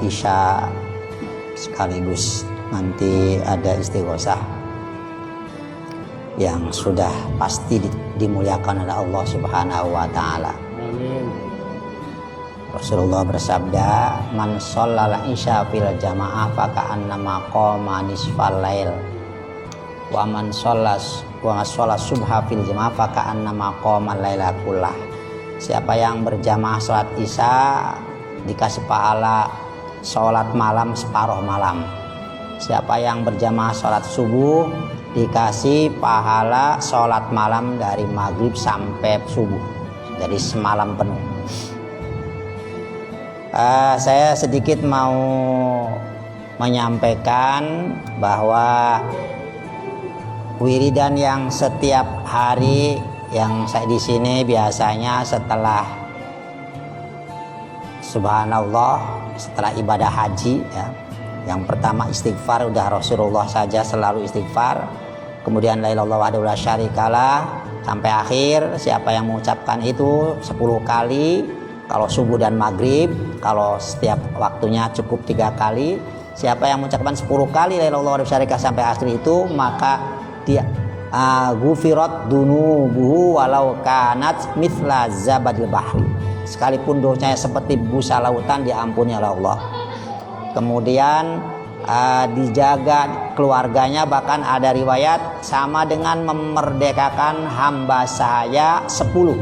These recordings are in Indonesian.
Isya sekaligus nanti ada istighosah yang sudah pasti dimuliakan oleh Allah Subhanahu wa taala. Amin. Rasulullah bersabda, "Man shallal isya fil jamaah faka'annama qama nisfal lail. Wa man shallas subha fil jamaah faka'annama qama laila kullah." Siapa yang berjamaah salat isya dikasih pahala salat malam separuh malam. Siapa yang berjamaah salat subuh dikasih pahala salat malam dari maghrib sampai subuh, jadi semalam penuh. Saya sedikit mau menyampaikan bahwa wiridan yang setiap hari yang saya di sini biasanya setelah subhanallah, setelah ibadah haji ya. Yang pertama istighfar, udah Rasulullah saja selalu istighfar. Kemudian la ilaha illallah wahdahu la syarikalah sampai akhir. Siapa yang mengucapkan itu 10 kali kalau subuh dan maghrib, kalau setiap waktunya cukup 3 kali. Siapa yang mengucapkan 10 kali la ilaha illallah wahdahu la syarikalah sampai akhir itu, maka dia gufirat dunubuhu walau kanat mithla zabadil bahri. Sekalipun dosanya seperti busa lautan diampuni oleh Allah. Kemudian dijaga keluarganya, bahkan ada riwayat sama dengan memerdekakan hamba saya 10.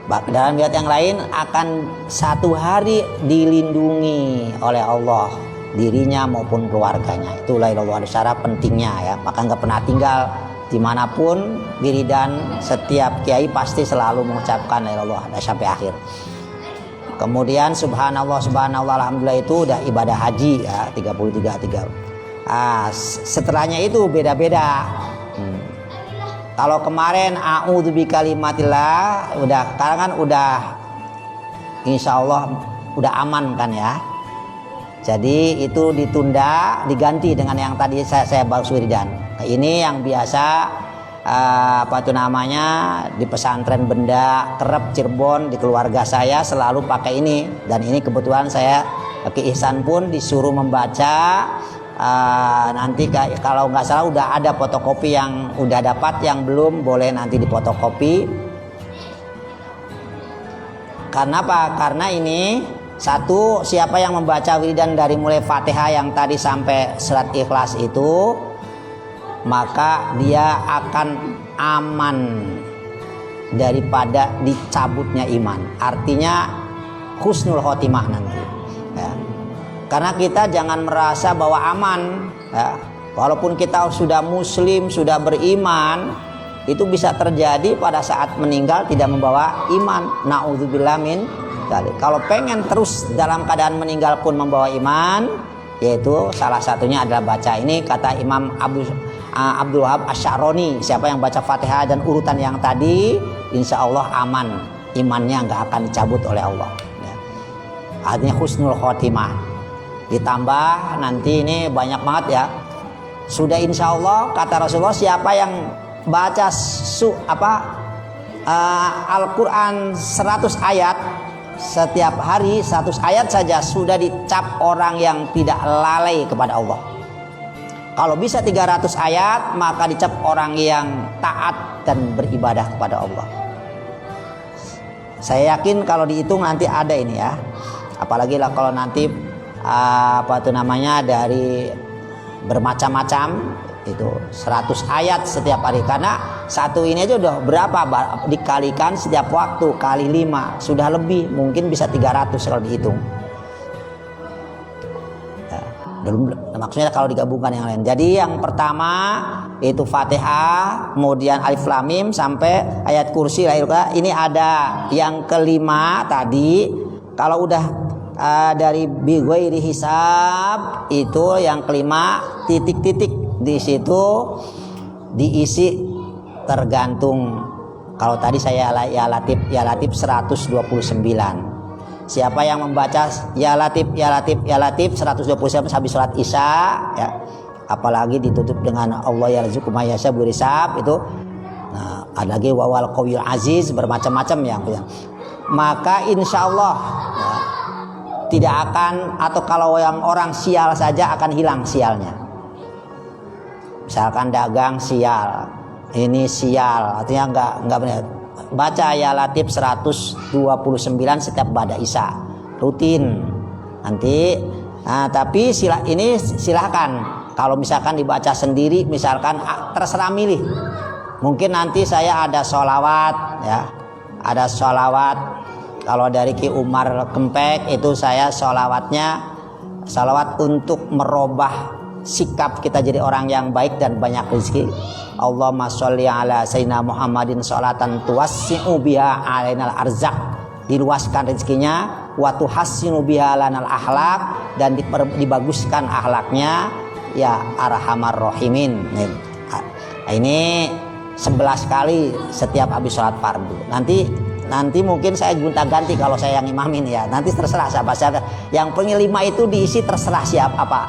Dalam riwayat yang lain akan 1 hari dilindungi oleh Allah dirinya maupun keluarganya. Itulah syarat pentingnya ya. Maka nggak pernah tinggal dimanapun wiridan, setiap kiai pasti selalu mengucapkan la ilaha illallah sampai akhir. Kemudian subhanallah alhamdulillah itu udah ibadah haji ya, 33. Setelahnya itu beda-beda. Kalau kemarin a'udzu bikalimatillah sekarang kan udah insyaallah udah aman kan ya. Jadi itu ditunda, diganti dengan yang tadi saya bahas wiridan. Nah, ini yang biasa di pesantren Benda Kerep Cirebon, di keluarga saya selalu pakai ini. Dan ini kebetulan saya Ki Ihsan pun disuruh membaca. Nanti kalau nggak salah udah ada fotokopi yang udah dapat, yang belum boleh nanti difotokopi. Karena apa? Karena ini satu, siapa yang membaca wiridan dari mulai Fatihah yang tadi sampai surat Ikhlas itu, maka dia akan aman daripada dicabutnya iman. Artinya husnul khotimah nanti ya. Karena kita jangan merasa bahwa aman ya. Walaupun kita sudah muslim, sudah beriman, itu bisa terjadi pada saat meninggal tidak membawa iman. Na'udzubillah min dzalik. Kalau pengen terus dalam keadaan meninggal pun membawa iman, yaitu salah satunya adalah baca ini, kata Imam Abdul Wahab Asy'aroni, siapa yang baca Fatihah dan urutan yang tadi, insya Allah aman, imannya nggak akan dicabut oleh Allah ya. Artinya husnul khotimah. Ditambah nanti ini banyak banget ya, sudah insya Allah kata Rasulullah, siapa yang baca Al-Quran 100 ayat setiap hari, 100 ayat saja sudah dicap orang yang tidak lalai kepada Allah. Kalau bisa 300 ayat, maka dicap orang yang taat dan beribadah kepada Allah. Saya yakin kalau dihitung nanti ada ini ya. Apalagi lah kalau nanti dari bermacam-macam itu 100 ayat setiap hari, karena satu ini aja udah berapa, dikalikan setiap waktu kali 5 sudah lebih, mungkin bisa 300 kalau dihitung ya. Maksudnya kalau digabungkan yang lain. Jadi yang pertama itu Fatihah, kemudian Alif Lam Mim sampai ayat kursi ini ada. Yang kelima tadi kalau udah dari bighairi hisab, itu yang kelima titik-titik di situ diisi tergantung. Kalau tadi saya ya Latif 129. Siapa yang membaca ya Latif 129 habis sholat Isya ya, apalagi ditutup dengan Allah yarzuqu may yasha berisab itu. Nah, ada lagi wawal qawiyul aziz, bermacam-macam yang maka insya Allah ya, tidak akan, atau kalau yang orang sial saja akan hilang sialnya. Misalkan dagang sial, ini sial, artinya enggak benar. Baca ya Latif 129 setiap ba'da isya rutin nanti. Nah, tapi ini silahkan kalau misalkan dibaca sendiri, misalkan terserah milih. Mungkin nanti saya ada sholawat ya, ada sholawat. Kalau dari Ki Umar Kempek itu saya sholawatnya sholawat untuk merubah sikap kita jadi orang yang baik dan banyak rezeki. Allahumma sholli ala sayyidina Muhammadin sholatan tuwassi'u biha alainal arzak, diluaskan rezekinya, wa tuhassinu biha lanal akhlak, dan dibaguskan akhlaknya ya arhamar rahimin. Ini 11 kali setiap habis sholat fardu. Nanti mungkin saya gonta-ganti kalau saya yang imamin ya. Nanti terserah siapa. Yang pengen 5 itu diisi terserah siapa apa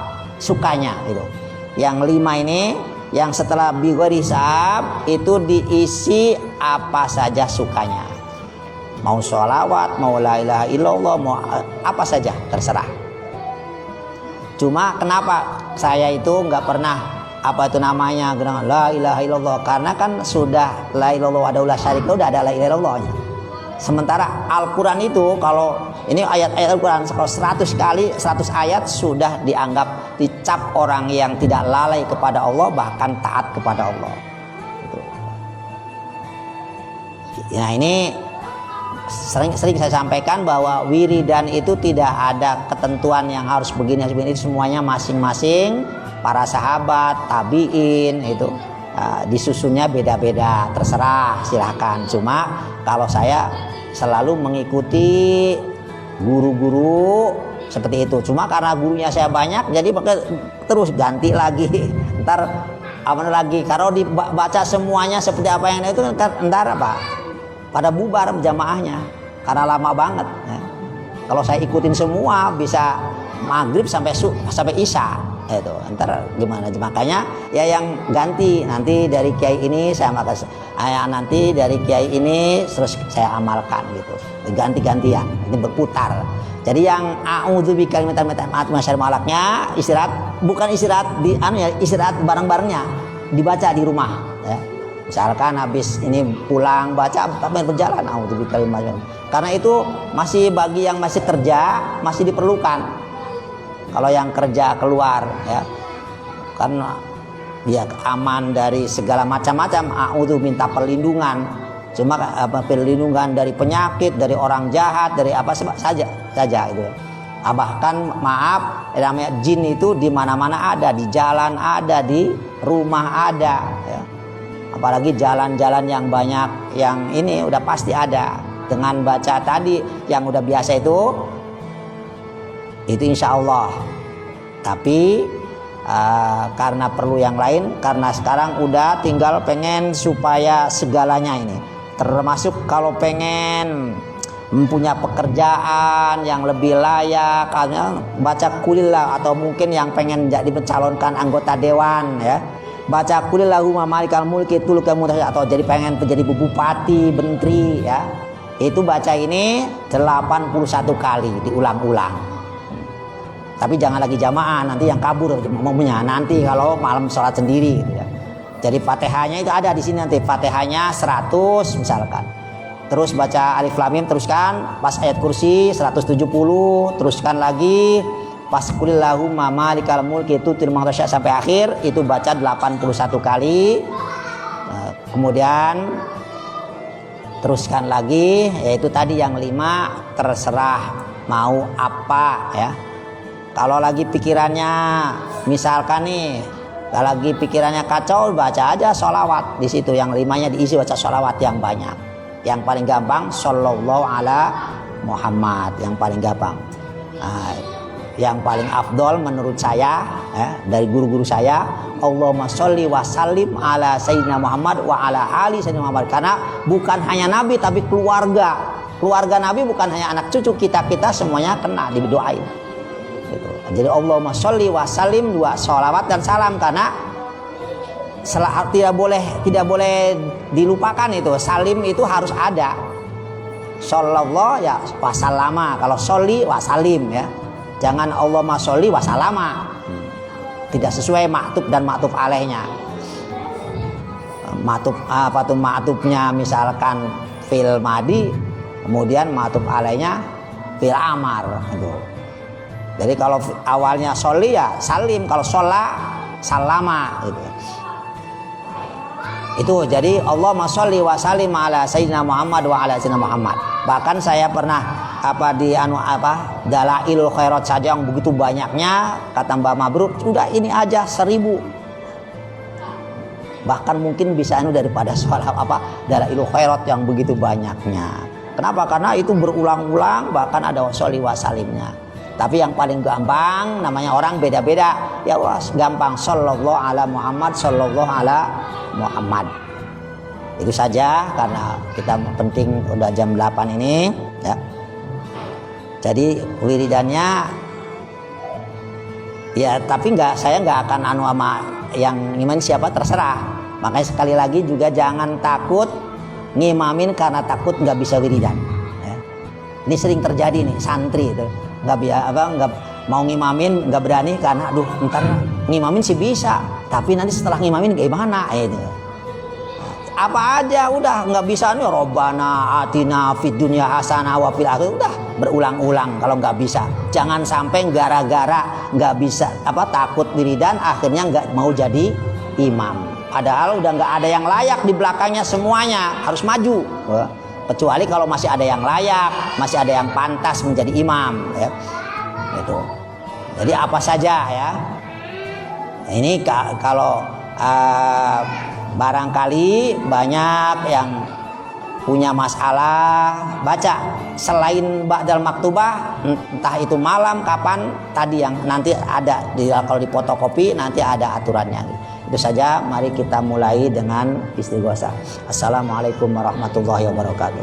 sukanya gitu. Yang 5 ini yang setelah bighairi hisab itu diisi apa saja sukanya. Mau sholawat, mau la ilaha illallah, mau apa saja terserah. Cuma kenapa saya itu nggak pernah apa itu namanya la ilaha illallah, karena kan sudah la ilallah wa la syarika, udah ada la ilaha illallahnya. Sementara Al-Quran itu kalau ini ayat-ayat Al-Quran kalau 100 kali 100 ayat sudah dianggap dicap orang yang tidak lalai kepada Allah, bahkan taat kepada Allah. Nah ini sering saya sampaikan bahwa wiridan itu tidak ada ketentuan yang harus begini semuanya masing-masing para sahabat tabiin itu disusunnya beda-beda, terserah silahkan. Cuma kalau saya selalu mengikuti guru-guru seperti itu. Cuma karena gurunya saya banyak, jadi terus ganti lagi. Ntar apa lagi? Kalau dibaca semuanya seperti apa yang itu, ntar apa? Pada bubar jamaahnya karena lama banget. Ya. Kalau saya ikutin semua bisa maghrib sampai isya. Itu ntar gimana, makanya ya yang ganti nanti dari kiai ini saya makasih, nanti dari kiai ini terus saya amalkan gitu, ganti-gantian, ini berputar. Jadi yang a'udzubika min syarri ma malaknya istirahat, bukan istirahat di istirahat bareng-barengnya dibaca di rumah ya. Misalkan habis ini pulang baca tapi berjalan a'udzubika min syarri, karena itu masih bagi yang masih kerja masih diperlukan. Kalau yang kerja keluar ya, karena dia aman dari segala macam-macam, a'udzu minta perlindungan. Cuma perlindungan dari penyakit, dari orang jahat, dari apa saja itu. Bahkan maaf, namanya jin itu di mana-mana ada, di jalan ada, di rumah ada ya. Apalagi jalan-jalan yang banyak yang ini udah pasti ada. Dengan baca tadi yang udah biasa itu insya Allah. Tapi karena perlu yang lain, karena sekarang udah tinggal pengen supaya segalanya ini, termasuk kalau pengen mempunyai pekerjaan yang lebih layak, baca kulillah, atau mungkin yang pengen jadi mencalonkan anggota dewan ya, baca kulillahumma malikal mulki tulukal mulk, atau jadi pengen menjadi bupati, menteri ya, itu baca ini 81 kali diulang-ulang. Tapi jangan lagi jamaah, nanti yang kabur maunya nanti kalau malam sholat sendiri gitu ya. Jadi Fatihahnya itu ada di sini, nanti Fatihahnya 100 misalkan. Terus baca Alif Lam Mim, teruskan pas ayat kursi 170, teruskan lagi pas qulillahumma malikal mulki tu'til mulka sampai akhir itu baca 81 kali. Nah, kemudian teruskan lagi, yaitu tadi yang 5, terserah mau apa ya. Kalau lagi pikirannya misalkan nih, kalau lagi pikirannya kacau, baca aja sholawat di situ. Yang 5-nya diisi baca sholawat yang banyak. Yang paling gampang sallallahu ala Muhammad, yang paling gampang. Nah, yang paling afdol menurut saya ya, dari guru-guru saya, Allahumma sholli wa sallim ala sayyidina Muhammad wa ala ali sayyidina Muhammad. Karena bukan hanya Nabi tapi keluarga Nabi, bukan hanya anak cucu kita semuanya kena didoain. Gitu. Jadi Allahumma sholli wa sallim, 2 sholawat dan salam, karena tidak boleh dilupakan itu. Salim itu harus ada. Sallallahu ya wasallama, kalau sholli wasalim ya. Jangan Allahumma sholli wasallama. Tidak sesuai maktub dan maktub alaihnya. Maktubnya misalkan fil madi, kemudian maktub alaihnya fil amar gitu. Jadi kalau awalnya sholli ya salim, kalau sholla salama gitu. Itu jadi Allahumma sholli wa sallim ala sayyidina Muhammad wa ala sayyidina Muhammad. Bahkan saya pernah dalailul khairat saja yang begitu banyaknya, kata Mbak Mabruk, sudah ini aja 1000. Bahkan mungkin bisa daripada sholat dalailul khairat yang begitu banyaknya. Kenapa? Karena itu berulang-ulang, bahkan ada sholli wa salimnya. Tapi yang paling gampang, namanya orang beda-beda, ya Allah gampang, sallallahu ala Muhammad, sallallahu ala Muhammad. Itu saja, karena kita penting udah jam 8 ini ya. Jadi wiridannya ya, tapi saya nggak akan sama yang ngimamin siapa, terserah. Makanya sekali lagi juga jangan takut ngimamin karena takut nggak bisa wiridan ya. Ini sering terjadi nih, santri itu nggak mau ngimamin, nggak berani karena aduh ntar ngimamin sih bisa, tapi nanti setelah ngimamin gimana itu. Apa aja udah nggak bisa nih, Robbana atina fid dunya hasanah wa fil akhirati, udah berulang-ulang. Kalau nggak bisa, jangan sampai gara-gara nggak bisa takut wiridan akhirnya nggak mau jadi imam. Padahal udah nggak ada yang layak di belakangnya, semuanya harus maju. Kecuali kalau masih ada yang layak, masih ada yang pantas menjadi imam ya. Itu. Jadi apa saja ya. Ini kalau barangkali banyak yang punya masalah, baca selain ba'dal maktubah, entah itu malam kapan, tadi yang nanti ada kalau di fotokopi nanti ada aturannya. Itu saja, mari kita mulai dengan istighosah. Assalamualaikum warahmatullahi wabarakatuh.